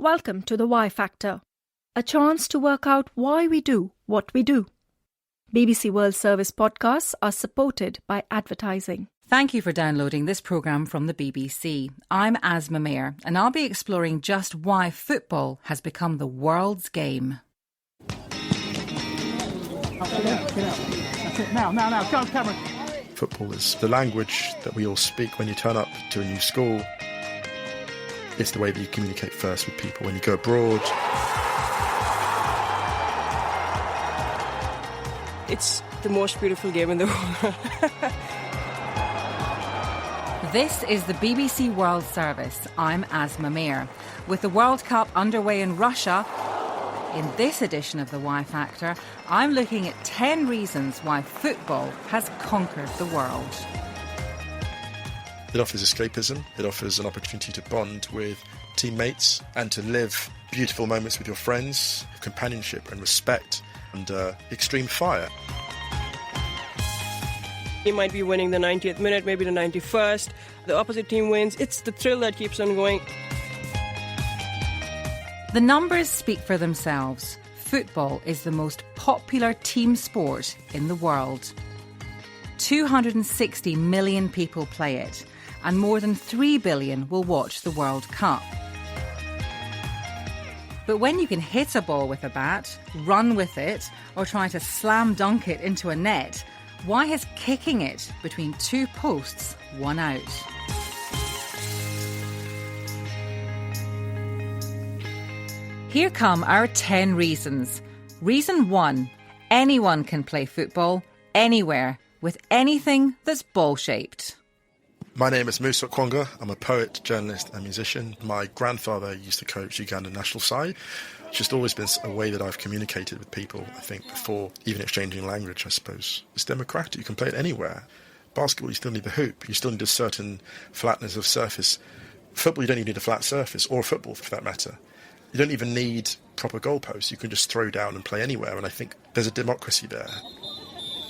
Welcome to the Why Factor, a chance to work out why we do what we do. BBC World Service podcasts are supported by advertising. Thank you for downloading this programme from the BBC. I'm Asma Mayer, and I'll be exploring just why football has become the world's game. Now, go, Cameron. Football is the language that we all speak when you turn up to a new school. It's the way that you communicate first with people when you go abroad. It's the most beautiful game in the world. This is the BBC World Service. I'm Asma Mayer. With the World Cup underway in Russia, in this edition of the Why Factor, I'm looking at 10 reasons why football has conquered the world. It offers escapism, it offers an opportunity to bond with teammates and to live beautiful moments with your friends, companionship and respect and extreme fire. You might be winning the 90th minute, maybe the 91st. The opposite team wins. It's the thrill that keeps on going. The numbers speak for themselves. Football is the most popular team sport in the world. 260 million people play it, and more than 3 billion will watch the World Cup. But when you can hit a ball with a bat, run with it, or try to slam dunk it into a net, why has kicking it between two posts won out? Here come our 10 reasons. Reason 1, anyone can play football, anywhere, with anything that's ball-shaped. My name is Musa Okwonga. I'm a poet, journalist and musician. My grandfather used to coach Uganda national side. It's just always been a way that I've communicated with people, I think, before even exchanging language, I suppose. It's democratic. You can play it anywhere. Basketball, you still need the hoop. You still need a certain flatness of surface. Football, you don't even need a flat surface, or football for that matter. You don't even need proper goalposts. You can just throw down and play anywhere, and I think there's a democracy there.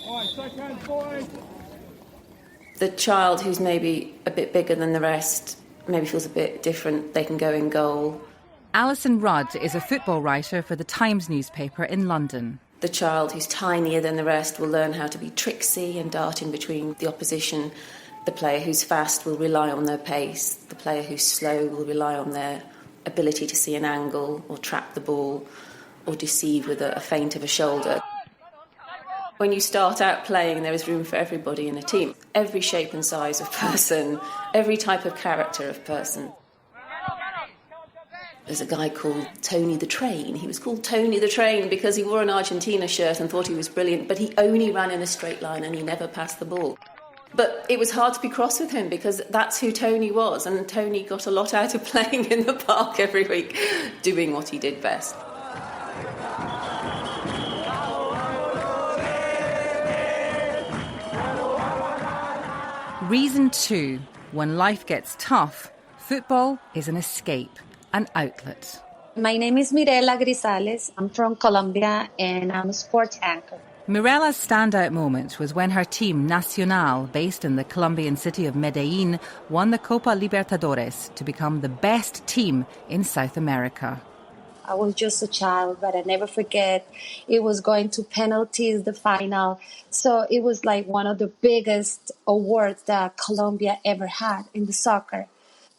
All right, second, boys. The child who's maybe a bit bigger than the rest, maybe feels a bit different, they can go in goal. Alison Rudd is a football writer for the Times newspaper in London. The child who's tinier than the rest will learn how to be tricksy and darting between the opposition. The player who's fast will rely on their pace. The player who's slow will rely on their ability to see an angle or trap the ball or deceive with a feint of a shoulder. When you start out playing, there is room for everybody in a team. Every shape and size of person, every type of character of person. There's a guy called Tony the Train. He was called Tony the Train because he wore an Argentina shirt and thought he was brilliant, but he only ran in a straight line and he never passed the ball. But it was hard to be cross with him because that's who Tony was, and Tony got a lot out of playing in the park every week, doing what he did best. Reason 2, when life gets tough, football is an escape, an outlet. My name is Mirela Grisales. I'm from Colombia and I'm a sports anchor. Mirella's standout moment was when her team, Nacional, based in the Colombian city of Medellin, won the Copa Libertadores to become the best team in South America. I was just a child, but I never forget. It was going to penalties, the final. So it was like one of the biggest awards that Colombia ever had in the soccer.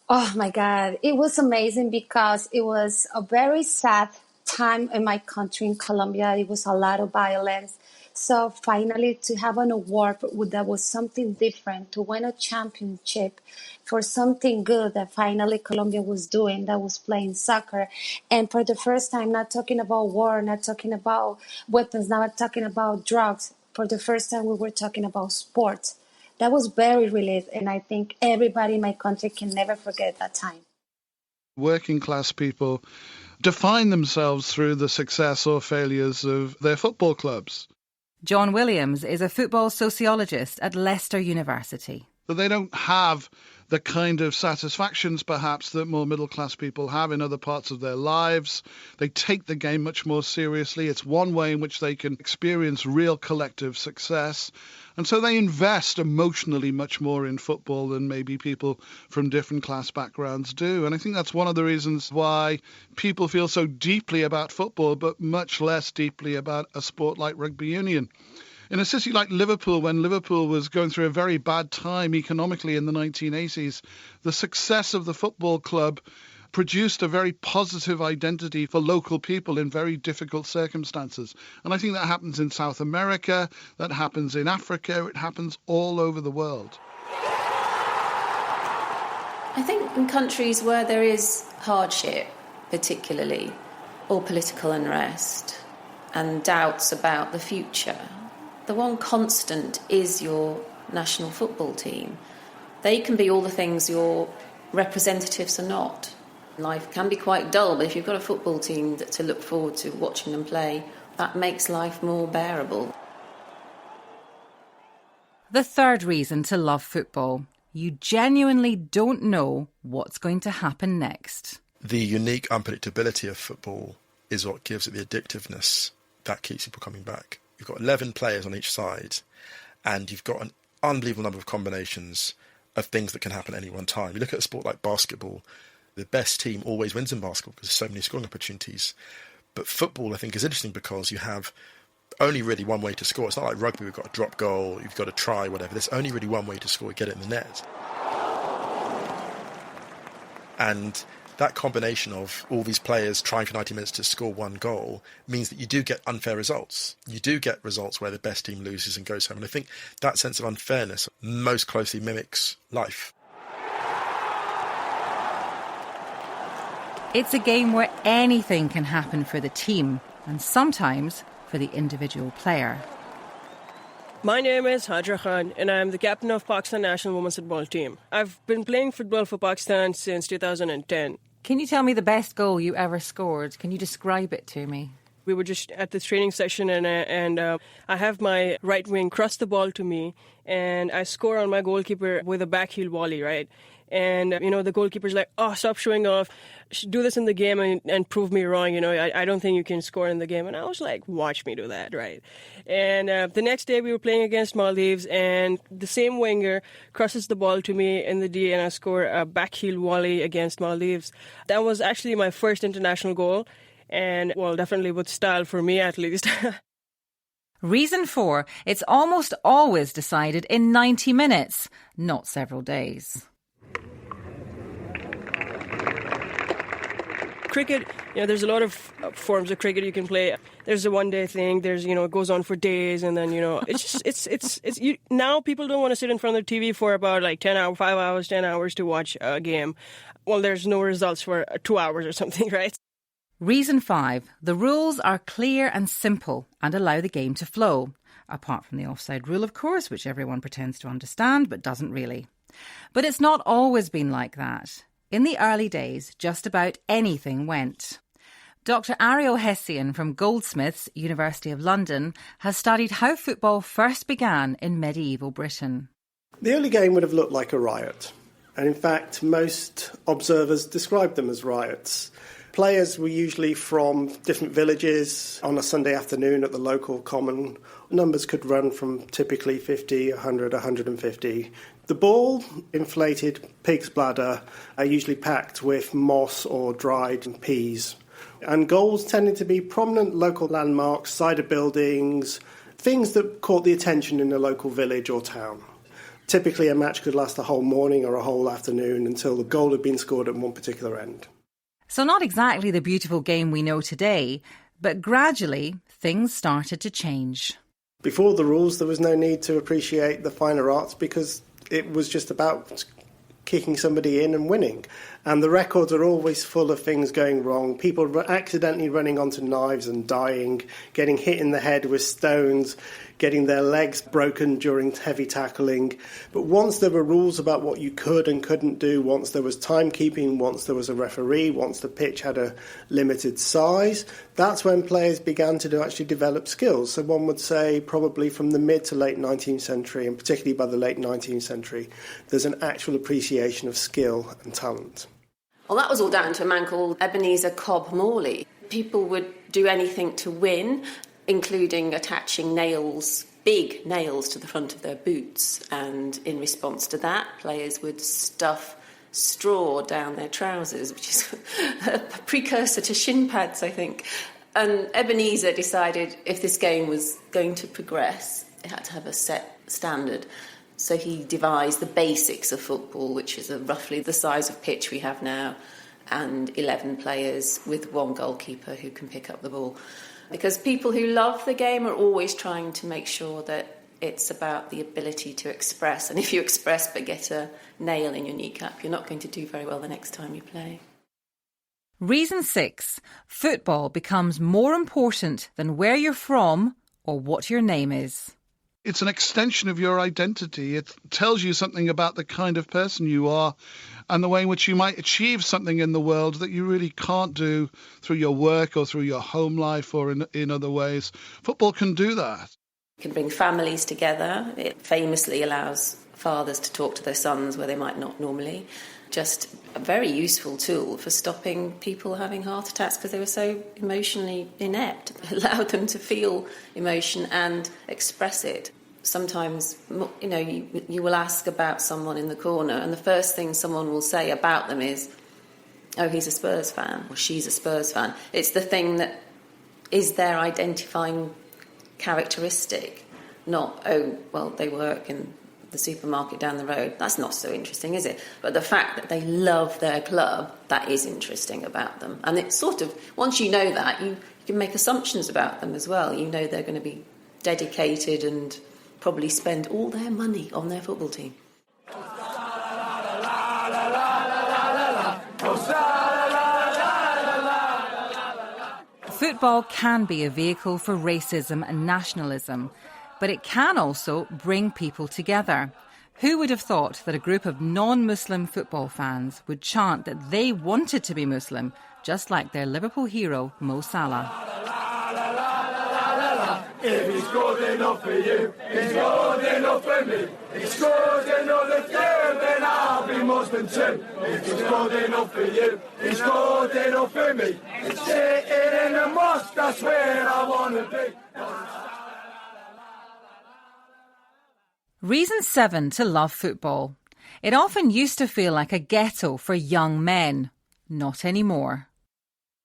Oh my God, it was amazing because it was a very sad time in my country, in Colombia. It was a lot of violence. So finally to have an award that was something different, to win a championship for something good that finally Colombia was doing, that was playing soccer. And for the first time, not talking about war, not talking about weapons, not talking about drugs. For the first time, we were talking about sports. That was very relief, and I think everybody in my country can never forget that time. Working class people define themselves through the success or failures of their football clubs. John Williams is a football sociologist at Leicester University. But they don't have the kind of satisfactions perhaps that more middle-class people have in other parts of their lives. They take the game much more seriously. It's one way in which they can experience real collective success. And so they invest emotionally much more in football than maybe people from different class backgrounds do. And I think that's one of the reasons why people feel so deeply about football, but much less deeply about a sport like rugby union. In a city like Liverpool, when Liverpool was going through a very bad time economically in the 1980s, the success of the football club produced a very positive identity for local people in very difficult circumstances. And I think that happens in South America, that happens in Africa, it happens all over the world. I think in countries where there is hardship, particularly, or political unrest, and doubts about the future, the one constant is your national football team. They can be all the things your representatives are not. Life can be quite dull, but if you've got a football team to look forward to watching them play, that makes life more bearable. The third reason to love football: you genuinely don't know what's going to happen next. The unique unpredictability of football is what gives it the addictiveness that keeps people coming back. You've got 11 players on each side, and you've got an unbelievable number of combinations of things that can happen at any one time. You look at a sport like basketball, the best team always wins in basketball because there's so many scoring opportunities. But football, I think, is interesting because you have only really one way to score. It's not like rugby, we've got a drop goal, you've got to try, whatever. There's only really one way to score, get it in the net. And that combination of all these players trying for 90 minutes to score one goal means that you do get unfair results. You do get results where the best team loses and goes home. And I think that sense of unfairness most closely mimics life. It's a game where anything can happen for the team, and sometimes for the individual player. My name is Hajra Khan, and I'm the captain of Pakistan national women's football team. I've been playing football for Pakistan since 2010. Can you tell me the best goal you ever scored? Can you describe it to me? We were just at this training session, and I have my right wing cross the ball to me, and I score on my goalkeeper with a back heel volley, right? And, the goalkeeper's like, oh, stop showing off. Do this in the game and prove me wrong. I don't think you can score in the game. And I was like, watch me do that, right? And the next day we were playing against Maldives, and the same winger crosses the ball to me in the D, and I score a back heel volley against Maldives. That was actually my first international goal, and, well, definitely with style for me at least. Reason 4, it's almost always decided in 90 minutes, not several days. Cricket, there's a lot of forms of cricket you can play. There's a one-day thing. There's, it goes on for days, and then, it's just, now people don't want to sit in front of the TV for about 10 hours to watch a game. Well, there's no results for 2 hours or something, right? Reason 5, the rules are clear and simple and allow the game to flow. Apart from the offside rule, of course, which everyone pretends to understand but doesn't really. But it's not always been like that. In the early days, just about anything went. Dr. Ariel Hessian from Goldsmiths, University of London, has studied how football first began in medieval Britain. The early game would have looked like a riot. And in fact, most observers described them as riots. Players were usually from different villages on a Sunday afternoon at the local common. Numbers could run from typically 50, 100, 150. The ball, inflated pig's bladder, are usually packed with moss or dried peas. And goals tended to be prominent local landmarks, cider buildings, things that caught the attention in the local village or town. Typically a match could last a whole morning or a whole afternoon until the goal had been scored at one particular end. So not exactly the beautiful game we know today, but gradually things started to change. Before the rules, there was no need to appreciate the finer arts because it was just about kicking somebody in and winning. And the records are always full of things going wrong, people accidentally running onto knives and dying, getting hit in the head with stones, getting their legs broken during heavy tackling. But once there were rules about what you could and couldn't do, once there was timekeeping, once there was a referee, once the pitch had a limited size, that's when players began to actually develop skills. So one would say probably from the mid to late 19th century, and particularly by the late 19th century, there's an actual appreciation of skill and talent. Well, that was all down to a man called Ebenezer Cobb Morley. People would do anything to win, including attaching nails, big nails to the front of their boots. And in response to that, players would stuff straw down their trousers, which is a precursor to shin pads, I think. And Ebenezer decided if this game was going to progress, it had to have a set standard. So he devised the basics of football, which is roughly the size of pitch we have now, and 11 players with one goalkeeper who can pick up the ball. Because people who love the game are always trying to make sure that it's about the ability to express. And if you express but get a nail in your kneecap, you're not going to do very well the next time you play. Reason 6. Football becomes more important than where you're from or what your name is. It's an extension of your identity. It tells you something about the kind of person you are and the way in which you might achieve something in the world that you really can't do through your work or through your home life or in other ways. Football can do that. It can bring families together. It famously allows fathers to talk to their sons where they might not normally. Just a very useful tool for stopping people having heart attacks because they were so emotionally inept. It allowed them to feel emotion and express it. Sometimes, you know, you will ask about someone in the corner and the first thing someone will say about them is, oh, he's a Spurs fan or she's a Spurs fan. It's the thing that is their identifying characteristic, not, oh, well, they work in the supermarket down the road. That's not so interesting, is it? But the fact that they love their club, that is interesting about them. And it's sort of, once you know that, you can make assumptions about them as well. You know they're going to be dedicated and probably spend all their money on their football team. Football can be a vehicle for racism and nationalism, but it can also bring people together. Who would have thought that a group of non-Muslim football fans would chant that they wanted to be Muslim, just like their Liverpool hero, Mo Salah? If he's good enough for you, he's good enough for me. He's good enough for you, then I'll be Muslim too. If he's good enough for you, he's good enough for me. Sitting in a mosque, that's where I want to be. Reason 7 to love football. It often used to feel like a ghetto for young men. Not anymore.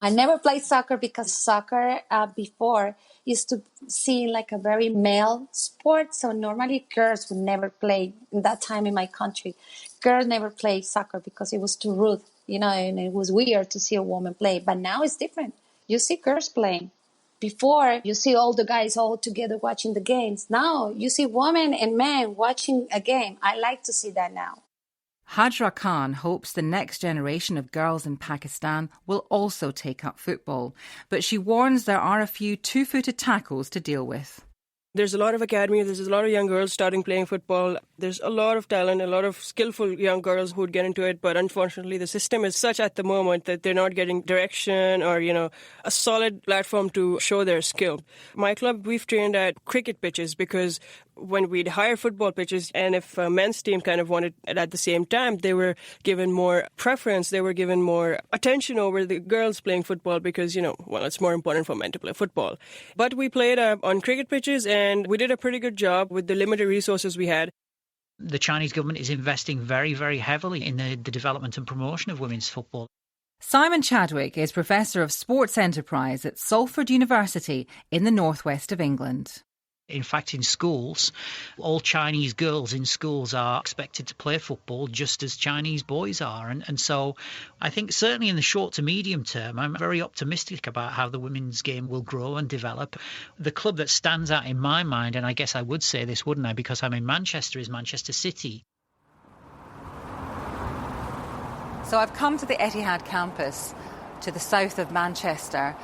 I never played soccer because soccer before used to seem like a very male sport. So normally girls would never play. In that time in my country, girls never played soccer because it was too rude, you know, and it was weird to see a woman play. But now it's different. You see girls playing. Before, you see all the guys all together watching the games. Now, you see women and men watching a game. I like to see that now. Hajra Khan hopes the next generation of girls in Pakistan will also take up football, but she warns there are a few two-footed tackles to deal with. There's a lot of academies, there's a lot of young girls starting playing football. There's a lot of talent, a lot of skillful young girls who would get into it, but unfortunately the system is such at the moment that they're not getting direction or, you know, a solid platform to show their skill. My club, we've trained at cricket pitches because when we'd hire football pitches and if a men's team kind of wanted it at the same time, they were given more preference, they were given more attention over the girls playing football because, you know, well, it's more important for men to play football. But we played on cricket pitches and we did a pretty good job with the limited resources we had. The Chinese government is investing very, very heavily in the development and promotion of women's football. Simon Chadwick is Professor of Sports Enterprise at Salford University in the northwest of England. In fact, in schools, all Chinese girls in schools are expected to play football just as Chinese boys are. And so I think certainly in the short to medium term, I'm very optimistic about how the women's game will grow and develop. The club that stands out in my mind, and I guess I would say this, wouldn't I, because I'm in Manchester, is Manchester City. So I've come to the Etihad campus to the south of Manchester,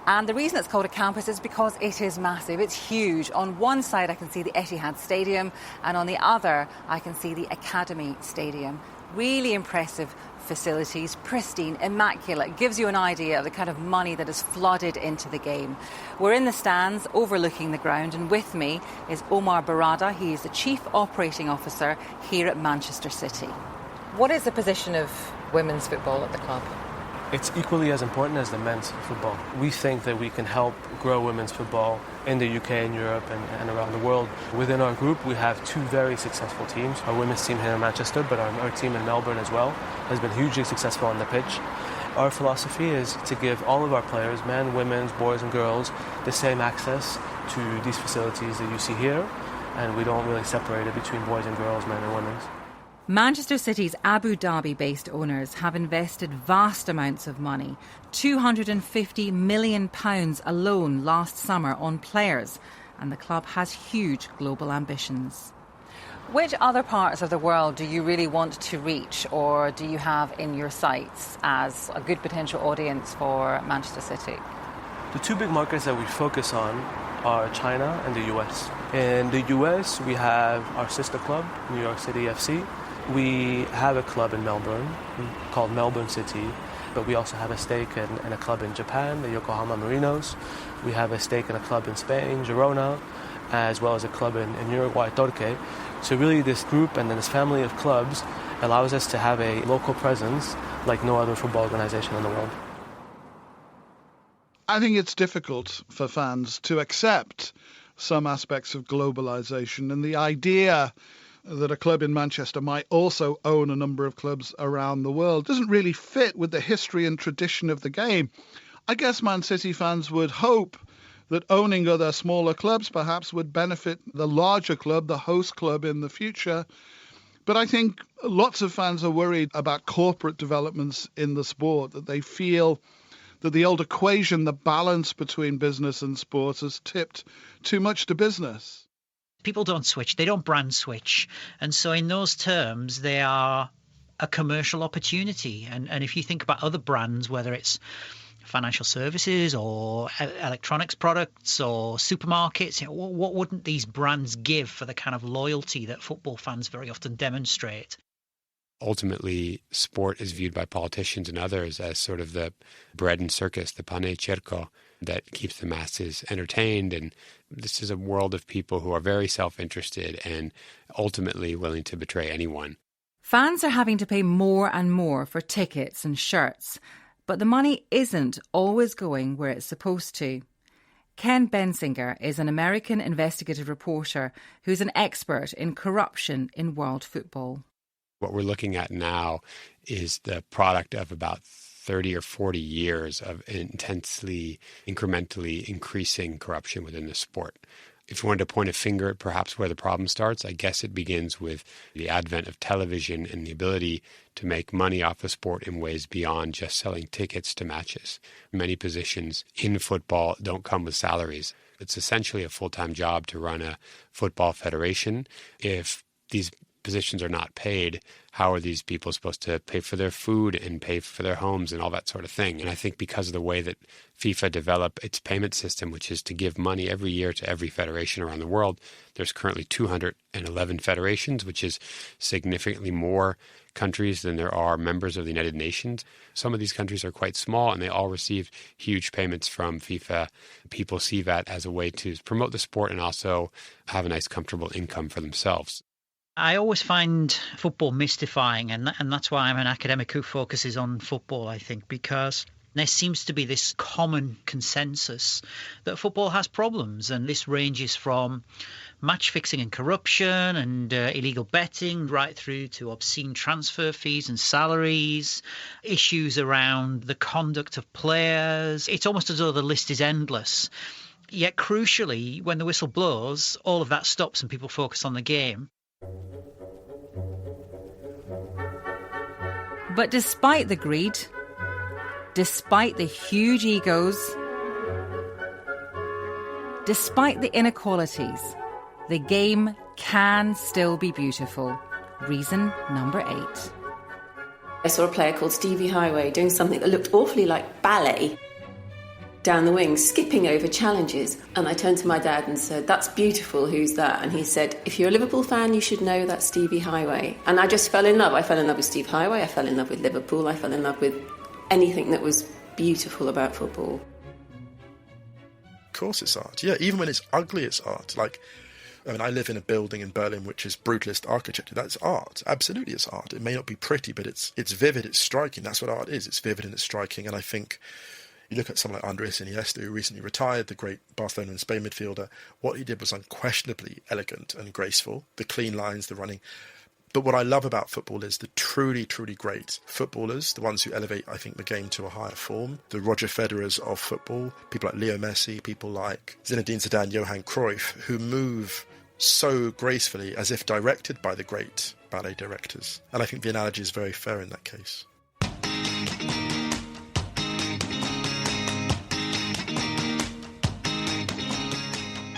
and the reason it's called a campus is because it is massive. It's huge. On one side I can see the Etihad Stadium, and on the other I can see the Academy Stadium. Really impressive facilities, pristine, immaculate. Gives you an idea of the kind of money that is flooded into the game. We're in the stands overlooking the ground, and with me is Omar Barada. He is the Chief Operating Officer here at Manchester City. What is the position of women's football at the club? It's equally as important as the men's football. We think that we can help grow women's football in the UK and Europe and around the world. Within our group, we have two very successful teams. Our women's team here in Manchester, but our team in Melbourne as well, has been hugely successful on the pitch. Our philosophy is to give all of our players, men, women, boys and girls, the same access to these facilities that you see here, and we don't really separate it between boys and girls, men and women. Manchester City's Abu Dhabi-based owners have invested vast amounts of money, £250 million alone last summer on players, and the club has huge global ambitions. Which other parts of the world do you really want to reach, or do you have in your sights as a good potential audience for Manchester City? The two big markets that we focus on are China and the US. In the US, we have our sister club, New York City FC. We have a club in Melbourne called Melbourne City, but we also have a stake in a club in Japan, the Yokohama Marinos. We have a stake in a club in Spain, Girona, as well as a club in Uruguay, Torque. So really this group and then this family of clubs allows us to have a local presence like no other football organization in the world. I think it's difficult for fans to accept some aspects of globalization, and the idea that a club in Manchester might also own a number of clubs around the world doesn't really fit with the history and tradition of the game. I guess Man City fans would hope that owning other smaller clubs perhaps would benefit the larger club, the host club, in the future. But I think lots of fans are worried about corporate developments in the sport, that they feel that the old equation, the balance between business and sport, has tipped too much to business. People don't switch, they don't brand switch. And so in those terms, they are a commercial opportunity. And if you think about other brands, whether it's financial services or electronics products or supermarkets, what wouldn't these brands give for the kind of loyalty that football fans very often demonstrate? Ultimately, sport is viewed by politicians and others as sort of the bread and circus, the pane e circo, that keeps the masses entertained. And this is a world of people who are very self-interested and ultimately willing to betray anyone. Fans are having to pay more and more for tickets and shirts, but the money isn't always going where it's supposed to. Ken Bensinger is an American investigative reporter who's an expert in corruption in world football. What we're looking at now is the product of about 30 or 40 years of intensely, incrementally increasing corruption within the sport. If you wanted to point a finger at perhaps where the problem starts, I guess it begins with the advent of television and the ability to make money off the sport in ways beyond just selling tickets to matches. Many positions in football don't come with salaries. It's essentially a full-time job to run a football federation. If these positions are not paid, how are these people supposed to pay for their food and pay for their homes and all that sort of thing? And I think because of the way that FIFA developed its payment system, which is to give money every year to every federation around the world, there's currently 211 federations, which is significantly more countries than there are members of the United Nations. Some of these countries are quite small and they all receive huge payments from FIFA. People see that as a way to promote the sport and also have a nice, comfortable income for themselves. I always find football mystifying, and that's why I'm an academic who focuses on football, I think, because there seems to be this common consensus that football has problems, and this ranges from match fixing and corruption and illegal betting right through to obscene transfer fees and salaries, issues around the conduct of players. It's almost as though the list is endless. Yet crucially, when the whistle blows, all of that stops and people focus on the game. But despite the greed, despite the huge egos, despite the inequalities, the game can still be beautiful. Reason number 8. I saw a player called Stevie Highway doing something that looked awfully like ballet down the wing, skipping over challenges. And I turned to my dad and said, "That's beautiful, who's that?" And he said, "If you're a Liverpool fan, you should know that's Stevie Highway." And I just fell in love. I fell in love with Steve Highway, I fell in love with Liverpool, I fell in love with anything that was beautiful about football. Of course it's art. Yeah, even when it's ugly, it's art. Like, I mean, I live in a building in Berlin which is brutalist architecture. That's art. Absolutely, it's art. It may not be pretty, but it's vivid, it's striking. That's what art is. It's vivid and it's striking. And I think you look at someone like Andres Iniesta, who recently retired, the great Barcelona and Spain midfielder. What he did was unquestionably elegant and graceful. The clean lines, the running. But what I love about football is the truly, truly great footballers, the ones who elevate, I think, the game to a higher form. The Roger Federers of football, people like Leo Messi, people like Zinedine Zidane, Johan Cruyff, who move so gracefully as if directed by the great ballet directors. And I think the analogy is very fair in that case.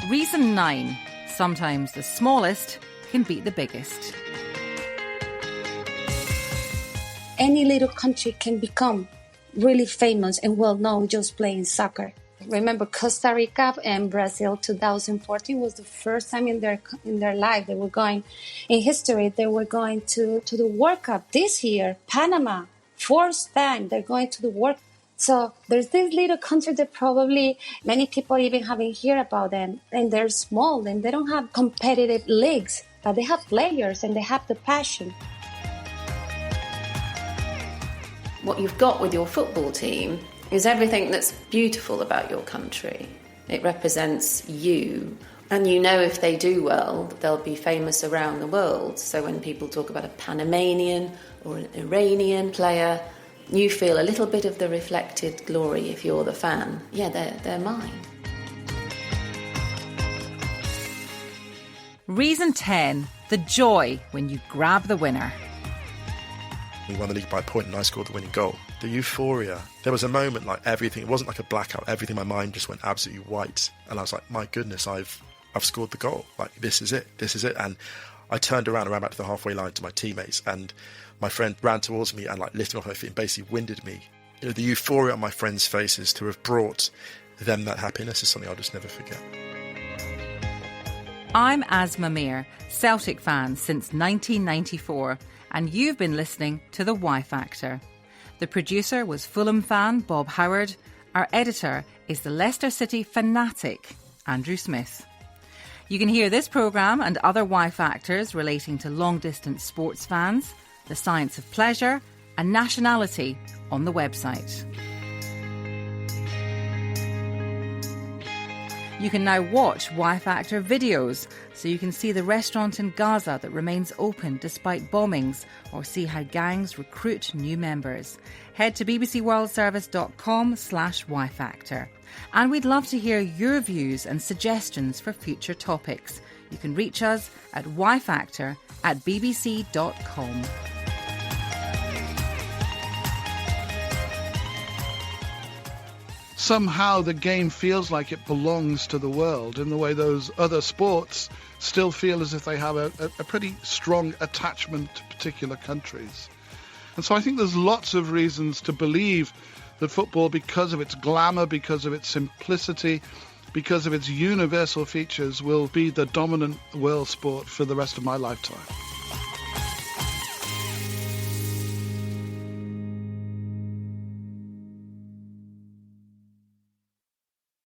Reason 9. Sometimes the smallest can beat the biggest. Any little country can become really famous and well known just playing soccer. Remember, Costa Rica and Brazil 2014 was the first time in their life they were going, in history, they were going to the World Cup. This year, Panama, fourth time they're going to the World Cup. So there's this little country that probably many people even haven't heard about them, and they're small and they don't have competitive leagues, but they have players and they have the passion. What you've got with your football team is everything that's beautiful about your country. It represents you. And you know if they do well, they'll be famous around the world. So when people talk about a Panamanian or an Iranian player, you feel a little bit of the reflected glory if you're the fan. Yeah, they're mine. Reason 10. The joy when you grab the winner. We won the league by a point and I scored the winning goal. The euphoria. There was a moment like everything, it wasn't like a blackout, everything in my mind just went absolutely white. And I was like, my goodness, I've scored the goal. Like, this is it. And I turned around back to the halfway line to my teammates, and my friend ran towards me and like lifted off her feet and basically winded me. You know, the euphoria on my friends' faces to have brought them that happiness is something I'll just never forget. I'm Asma Mir, Celtic fan since 1994, and you've been listening to The Y Factor. The producer was Fulham fan Bob Howard. Our editor is the Leicester City fanatic Andrew Smith. You can hear this programme and other Y Factors relating to long-distance sports fans, the science of pleasure and nationality on the website. You can now watch Y Factor videos, so you can see the restaurant in Gaza that remains open despite bombings, or see how gangs recruit new members. Head to bbcworldservice.com/Y Factor. And we'd love to hear your views and suggestions for future topics. You can reach us at yfactor@bbc.com. Somehow the game feels like it belongs to the world in the way those other sports still feel as if they have a pretty strong attachment to particular countries. And so I think there's lots of reasons to believe that football, because of its glamour, because of its simplicity, because of its universal features, will be the dominant world sport for the rest of my lifetime.